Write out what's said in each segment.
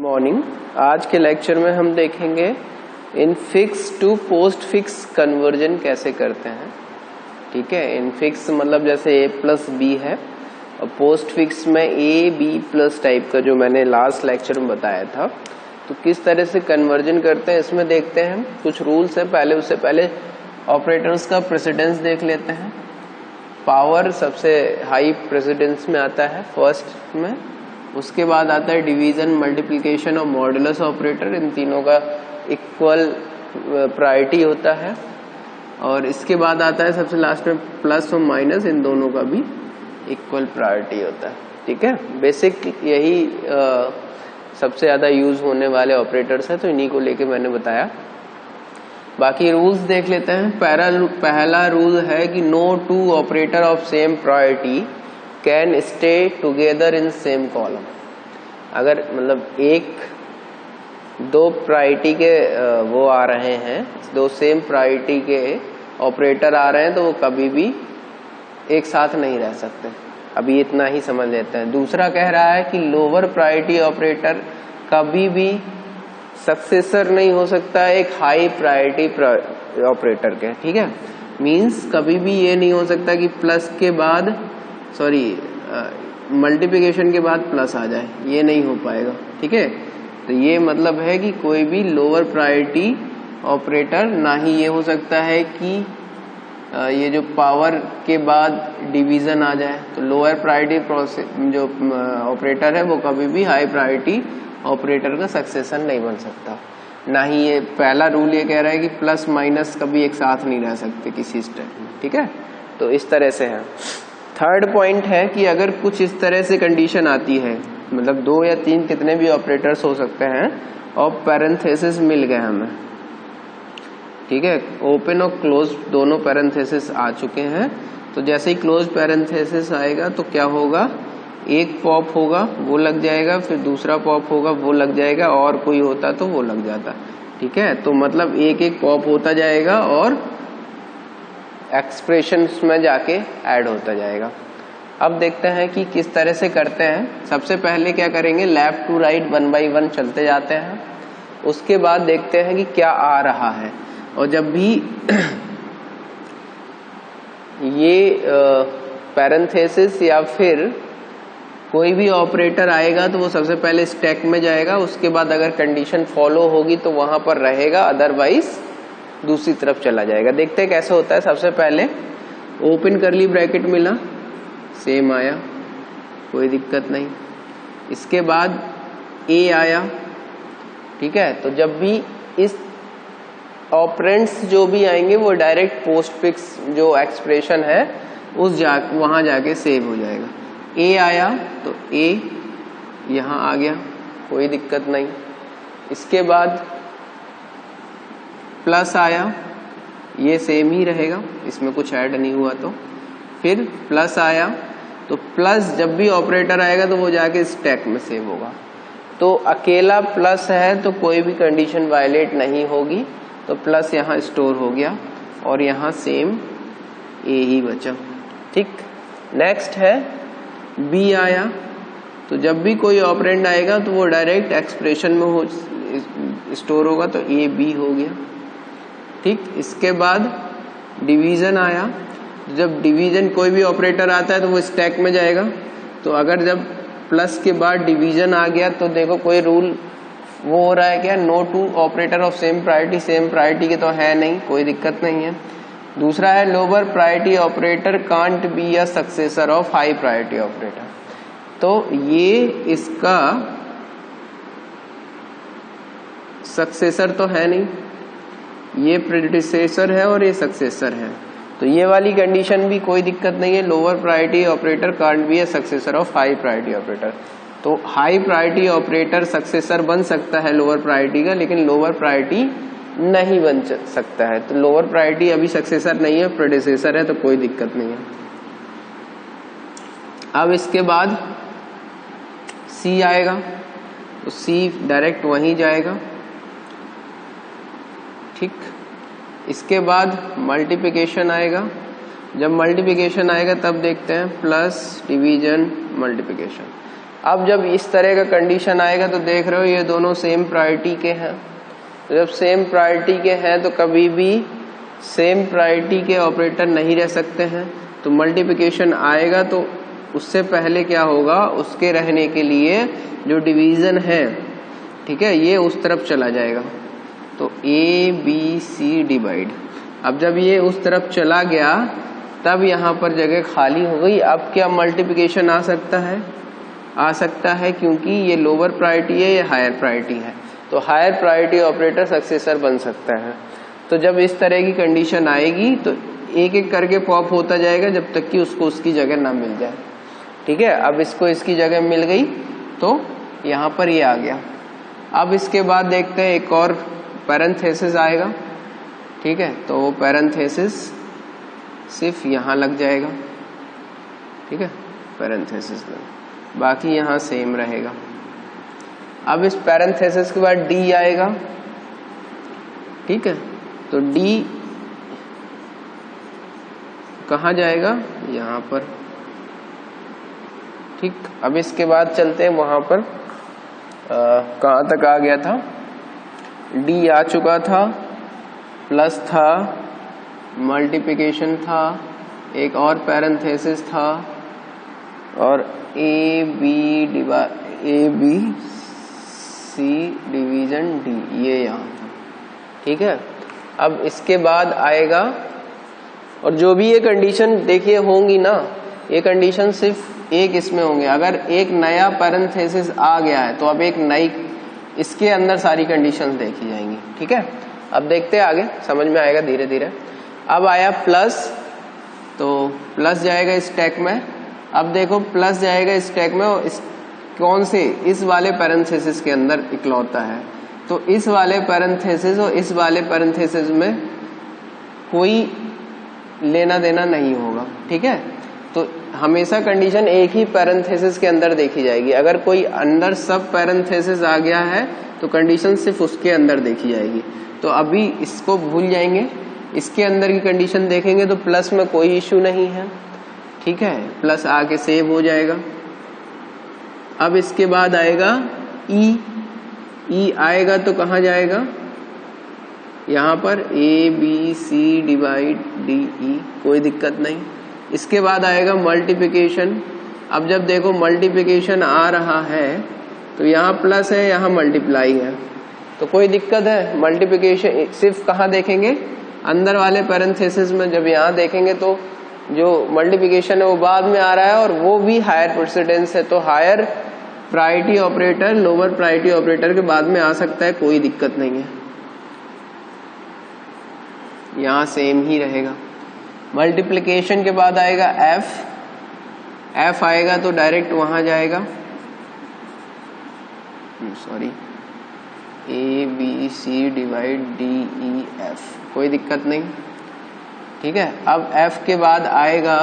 Morning. आज के lecture में हम देखेंगे infix to postfix conversion कैसे करते हैं। ठीक है, इन फिक्स मतलब जैसे a प्लस बी है और पोस्ट फिक्स में a b प्लस टाइप का जो मैंने लास्ट लेक्चर में बताया था, तो किस तरह से कन्वर्जन करते हैं इसमें देखते हैं। कुछ रूल्स है, पहले उससे पहले ऑपरेटर्स का प्रेसिडेंस देख लेते हैं। पावर सबसे हाई प्रेसिडेंस में आता है फर्स्ट में, उसके बाद आता है डिवीजन, मल्टीप्लिकेशन और मॉडुलस ऑपरेटर। इन तीनों का इक्वल प्रायोरिटी होता है। और इसके बाद आता है सबसे लास्ट में प्लस और माइनस, इन दोनों का भी इक्वल प्रायोरिटी होता है। ठीक है, बेसिक यही सबसे ज़्यादा यूज होने वाले ऑपरेटर्स हैं, तो इन्हीं को लेके मैंने बताया। बाकी रूल्स देख लेते हैं। पहला रूल है कि no two operator of same priority can stay together in same column. अगर मतलब दो प्रायोरिटी के वो आ रहे हैं, दो सेम प्रायोरिटी के ऑपरेटर आ रहे हैं, तो वो कभी भी एक साथ नहीं रह सकते। अभी इतना ही समझ लेते हैं। दूसरा कह रहा है कि लोअर प्रायोरिटी ऑपरेटर कभी भी सक्सेसर नहीं हो सकता एक हाई प्रायोरिटी ऑपरेटर के। ठीक है, मींस कभी भी ये नहीं हो सकता कि प्लस के बाद मल्टीप्लिकेशन के बाद प्लस आ जाए, ये नहीं हो पाएगा। ठीक है, तो ये मतलब है कि कोई भी लोअर प्रायोरिटी ऑपरेटर, ना ही ये हो सकता है कि ये जो पावर के बाद डिवीजन आ जाए, तो लोअर प्रायोरिटी जो ऑपरेटर है वो कभी भी हाई प्रायोरिटी ऑपरेटर का सक्सेसर नहीं बन सकता। ना ही ये पहला रूल ये कह रहा है कि प्लस माइनस कभी एक साथ नहीं रह सकते किसी स्टेप में। ठीक है, तो इस तरह से है। थर्ड पॉइंट है कि अगर कुछ इस तरह से कंडीशन आती है, मतलब 2 या 3 कितने भी ऑपरेटर्स हो सकते हैं और पैरेंथेसिस मिल गए हमें। ठीक है, ओपन और क्लोज दोनों पैरेंथेसिस आ चुके हैं, तो जैसे ही क्लोज पैरेंथेसिस आएगा तो क्या होगा, एक पॉप होगा वो लग जाएगा, फिर दूसरा पॉप होगा वो लग जाएगा, और कोई होता तो वो लग जाता। ठीक है, तो मतलब एक एक पॉप होता जाएगा और एक्सप्रेशंस में जाके ऐड होता जाएगा। अब देखते हैं कि किस तरह से करते हैं। सबसे पहले क्या करेंगे, लेफ्ट टू राइट 1 बाय 1 चलते जाते हैं। उसके बाद देखते हैं कि क्या आ रहा है, और जब भी ये पैरेंथेसिस या फिर कोई भी ऑपरेटर आएगा तो वो सबसे पहले स्टैक में जाएगा, उसके बाद अगर कंडीशन फॉलो होगी तो वहां पर रहेगा, अदरवाइज दूसरी तरफ चला जाएगा। देखते हैं कैसे होता है। सबसे पहले ओपन करली ब्रैकेट मिला, सेम आया, कोई दिक्कत नहीं। इसके बाद ए आया। ठीक है, तो जब भी इस ऑपरेंड्स जो भी आएंगे वो डायरेक्ट पोस्ट फिक्स जो एक्सप्रेशन है वहां जाके सेव हो जाएगा। ए आया तो ए यहां आ गया, कोई दिक्कत नहीं। इसके बाद प्लस आया, ये सेम ही रहेगा, इसमें कुछ ऐड नहीं हुआ। तो फिर प्लस आया, तो प्लस जब भी ऑपरेटर आएगा तो वो जाके स्टैक में सेव होगा। तो अकेला प्लस है तो कोई भी कंडीशन वायलेट नहीं होगी, तो प्लस यहाँ स्टोर हो गया और यहाँ सेम ए ही बचा। ठीक, नेक्स्ट है बी आया, तो जब भी कोई ऑपरेंड आएगा तो वो डायरेक्ट एक्सप्रेशन में स्टोर होगा, तो ए बी हो गया। ठीक, इसके बाद डिवीजन आया, जब डिवीजन कोई भी ऑपरेटर आता है तो वो स्टैक में जाएगा। तो अगर जब प्लस के बाद डिवीजन आ गया तो देखो कोई रूल वो हो रहा है क्या, no two operator of same priority के तो है नहीं, कोई दिक्कत नहीं है। दूसरा है lower priority operator can't be a successor of high priority operator. तो ये इसका सक्सेसर तो है नहीं, ये प्रेडिसेसर है और ये सक्सेसर है, तो ये वाली कंडीशन भी कोई दिक्कत नहीं है। Lower priority operator can't be a successor of high priority operator. तो हाई प्रायोरिटी ऑपरेटर सक्सेसर बन सकता है लोअर प्रायोरिटी का, लेकिन लोअर प्रायोरिटी नहीं बन सकता है। तो लोअर प्रायोरिटी अभी सक्सेसर नहीं है, प्रेडिसेसर है, तो कोई दिक्कत नहीं है। अब इसके बाद सी आएगा, तो सी डायरेक्ट वहीं जाएगा। ठीक, इसके बाद मल्टीप्लिकेशन आएगा। जब मल्टीप्लिकेशन आएगा तब देखते हैं प्लस डिवीजन मल्टीप्लिकेशन। अब जब इस तरह का कंडीशन आएगा तो देख रहे हो ये दोनों सेम प्रायोरिटी के हैं। तो जब सेम प्रायोरिटी के हैं तो कभी भी सेम प्रायोरिटी के ऑपरेटर नहीं रह सकते हैं। तो मल्टीप्लिकेशन आएगा तो उससे पहले क्या होगा, उसके रहने के लिए जो डिवीजन है, ठीक है, ये उस तरफ चला जाएगा। तो ए बी सी डिवाइड, अब जब ये उस तरफ चला गया तब यहाँ पर जगह खाली हो गई। अब क्या मल्टीप्लिकेशन आ सकता है? आ सकता है, क्योंकि ये लोअर प्रायोरिटी है, ये हायर प्रायोरिटी है। तो हायर प्रायोरिटी ऑपरेटर सक्सेसर बन सकता है। तो जब इस तरह की कंडीशन आएगी तो एक एक करके पॉप होता जाएगा जब तक कि उसको उसकी जगह ना मिल जाए। ठीक है, अब इसको इसकी जगह मिल गई तो यहाँ पर ये आ गया। अब इसके बाद देखते हैं एक और पैरेंथेसिस आएगा। ठीक है, तो वो पैरेंथेसिस सिर्फ यहाँ लग जाएगा। ठीक है, पैरेंथेसिस लग, बाकी यहाँ सेम रहेगा। अब इस पैरेंथेसिस के बाद डी आएगा। ठीक है, तो डी कहाँ जाएगा? यहाँ पर। ठीक, अब इसके बाद चलते हैं वहां पर कहाँ तक आ गया था। डी आ चुका था, प्लस था, मल्टीप्लिकेशन था, एक और पैरेंथेसिस था, और A B C division D, ये यहाँ था। ठीक है, अब इसके बाद आएगा, और जो भी ये कंडीशन देखिए होंगी ना, ये कंडीशन सिर्फ एक इसमें होंगे। अगर एक नया पैरेंथेसिस आ गया है तो अब एक नई इसके अंदर सारी कंडीशंस देखी जाएंगी। ठीक है, अब देखते हैं आगे, समझ में आएगा धीरे धीरे। अब आया प्लस, तो प्लस जाएगा स्टैक में। अब देखो प्लस जाएगा स्टैक में, और कौन से? इस वाले पैरेंथेसिस के अंदर इकलौता है। तो इस वाले पैरेंथेसिस और इस वाले पैरेंथेसिस में कोई लेना देना नहीं होगा। ठीक है, तो हमेशा कंडीशन एक ही पैरेंथेसिस के अंदर देखी जाएगी। अगर कोई अंदर सब पैरेंथेसिस आ गया है तो कंडीशन सिर्फ उसके अंदर देखी जाएगी। तो अभी इसको भूल जाएंगे, इसके अंदर की कंडीशन देखेंगे तो प्लस में कोई इश्यू नहीं है। ठीक है, प्लस आके सेव हो जाएगा। अब इसके बाद आएगा ई। ई आएगा तो कहाँ जाएगा? यहाँ पर A B C divide D E, कोई दिक्कत नहीं। इसके बाद आएगा मल्टीप्लिकेशन। अब जब देखो मल्टीप्लिकेशन आ रहा है तो यहाँ प्लस है, यहाँ मल्टीप्लाई है, तो कोई दिक्कत है? मल्टीप्लिकेशन सिर्फ कहाँ देखेंगे? अंदर वाले पैरेंथेसिस में। जब यहाँ देखेंगे तो जो मल्टीप्लिकेशन है वो बाद में आ रहा है, और वो भी हायर प्रेसिडेंस है। तो higher priority operator lower priority operator के बाद में आ सकता है, कोई दिक्कत नहीं है, यहाँ सेम ही रहेगा। मल्टीप्लिकेशन के बाद आएगा एफ। एफ आएगा तो डायरेक्ट वहां जाएगा, sorry, A B C divide D E F, कोई दिक्कत नहीं। ठीक है, अब एफ के बाद आएगा,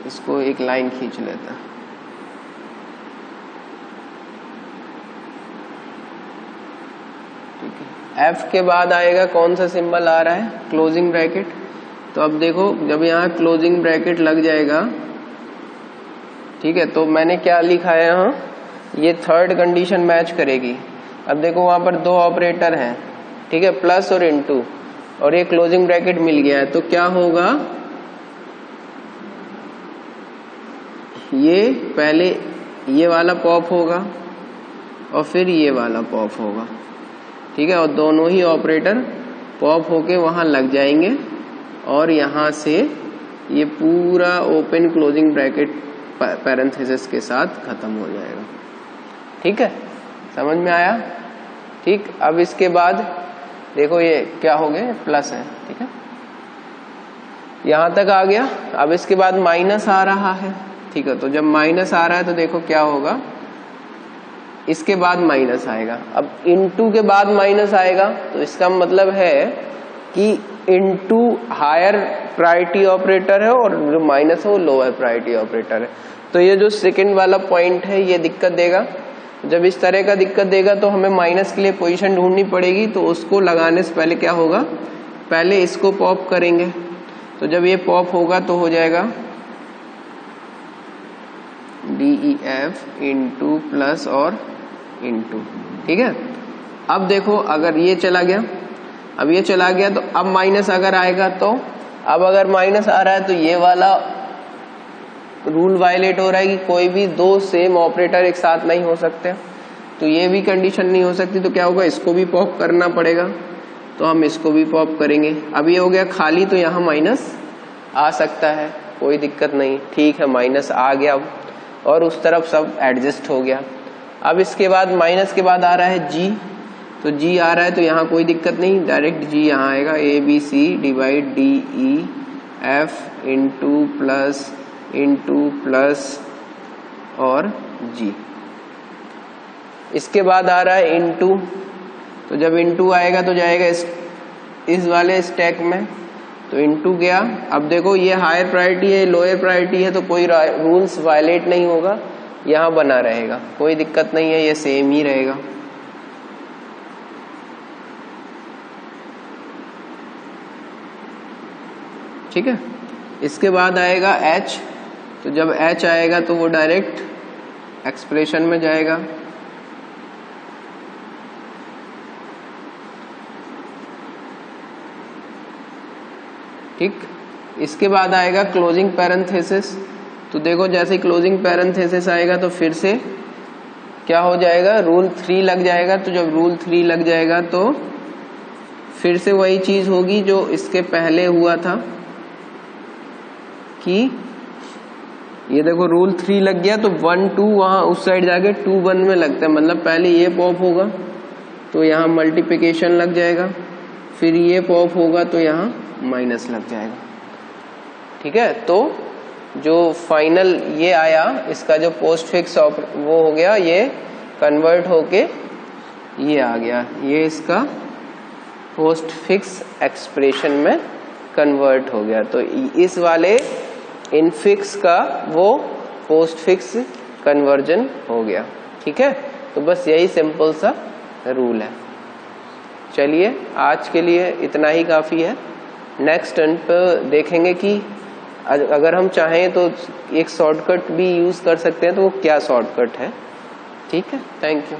इसको एक लाइन खींच लेता है। ठीक है, एफ के बाद आएगा कौन सा सिंबल आ रहा है? Closing bracket. तो अब देखो जब यहाँ क्लोजिंग ब्रैकेट लग जाएगा, ठीक है, तो मैंने क्या लिखा है यहाँ? ये थर्ड कंडीशन मैच करेगी। अब देखो वहां पर दो ऑपरेटर हैं, ठीक है, प्लस और इनटू, और ये क्लोजिंग ब्रैकेट मिल गया है, तो क्या होगा? ये पहले ये वाला पॉप होगा और फिर ये वाला पॉप होगा। ठीक है, और दोनों ही ऑपरेटर पॉप होके वहां लग जाएंगे, और यहां से ये पूरा ओपन क्लोजिंग ब्रैकेट पैरेंथेसिस के साथ खत्म हो जाएगा। ठीक है, समझ में आया? ठीक, अब इसके बाद देखो ये क्या हो गया? प्लस है। ठीक है, यहां तक आ गया। अब इसके बाद माइनस आ रहा है। ठीक है, तो जब माइनस आ रहा है तो देखो क्या होगा, इसके बाद माइनस आएगा। अब इनटू के बाद माइनस आएगा, तो इसका मतलब है कि इनटू हायर प्रायोरिटी ऑपरेटर है और जो माइनस है वो लोअर प्रायोरिटी ऑपरेटर है। तो ये जो सेकंड वाला पॉइंट है ये दिक्कत देगा। जब इस तरह का दिक्कत देगा तो हमें माइनस के लिए पोजीशन ढूंढनी पड़ेगी। तो उसको लगाने से पहले क्या होगा? पहले इसको पॉप करेंगे। तो जब ये पॉप होगा तो हो जाएगा D DEF इंटू प्लस और इंटू। ठीक है, अब देखो अगर ये चला गया, अब ये चला गया तो अब माइनस अगर आएगा तो अब अगर माइनस आ रहा है तो ये वाला रूल वायलेट हो रहा है कि कोई भी दो सेम ऑपरेटर एक साथ नहीं हो सकते, तो ये भी कंडीशन नहीं हो सकती। तो क्या होगा, इसको भी पॉप करना पड़ेगा, तो हम इसको भी पॉप करेंगे। अब ये हो गया खाली, तो यहाँ माइनस आ सकता है, कोई दिक्कत नहीं। ठीक है, माइनस आ गया अब, और उस तरफ सब एडजस्ट हो गया। अब इसके बाद माइनस के बाद आ रहा है जी, तो जी आ रहा है तो यहाँ कोई दिक्कत नहीं, डायरेक्ट जी यहाँ आएगा, ABC divide DEF into plus और जी। इसके बाद आ रहा है इंटू, तो जब इंटू आएगा तो जाएगा इस वाले स्टैक में, तो इंटू गया। अब देखो ये हायर प्रायोरिटी है, लोअर प्रायोरिटी है, तो कोई रूल्स वायलेट नहीं होगा, यहाँ बना रहेगा, कोई दिक्कत नहीं है, ये सेम ही रहेगा। ठीक है, इसके बाद आएगा H, तो जब H आएगा तो वो डायरेक्ट एक्सप्रेशन में जाएगा। ठीक, इसके बाद आएगा क्लोजिंग पैरेंथेसिस, तो देखो जैसे क्लोजिंग पैरेंथेसिस आएगा तो फिर से क्या हो जाएगा, रूल 3 लग जाएगा। तो जब रूल 3 लग जाएगा तो फिर से वही चीज होगी जो इसके पहले हुआ था कि ये देखो रूल 3 लग गया तो 1 2 वहां उस साइड जाके 2 1 में लगता है, मतलब पहले ये पॉप होगा तो यहाँ मल्टीप्लिकेशन लग जाएगा, फिर ये पॉप होगा तो यहाँ माइनस लग जाएगा। ठीक है, तो जो फाइनल ये आया इसका जो पोस्ट फिक्स वो हो गया, ये कन्वर्ट होके ये आ गया, ये इसका पोस्ट फिक्स एक्सप्रेशन में कन्वर्ट हो गया। तो इस वाले इनफिक्स का वो पोस्ट फिक्स कन्वर्जन हो गया। ठीक है, तो बस यही सिंपल सा रूल है। चलिए आज के लिए इतना ही काफ़ी है। नेक्स्ट टर्न पर देखेंगे कि अगर हम चाहें तो एक शॉर्टकट भी यूज़ कर सकते हैं, तो वो क्या शॉर्टकट है। ठीक है, थैंक यू।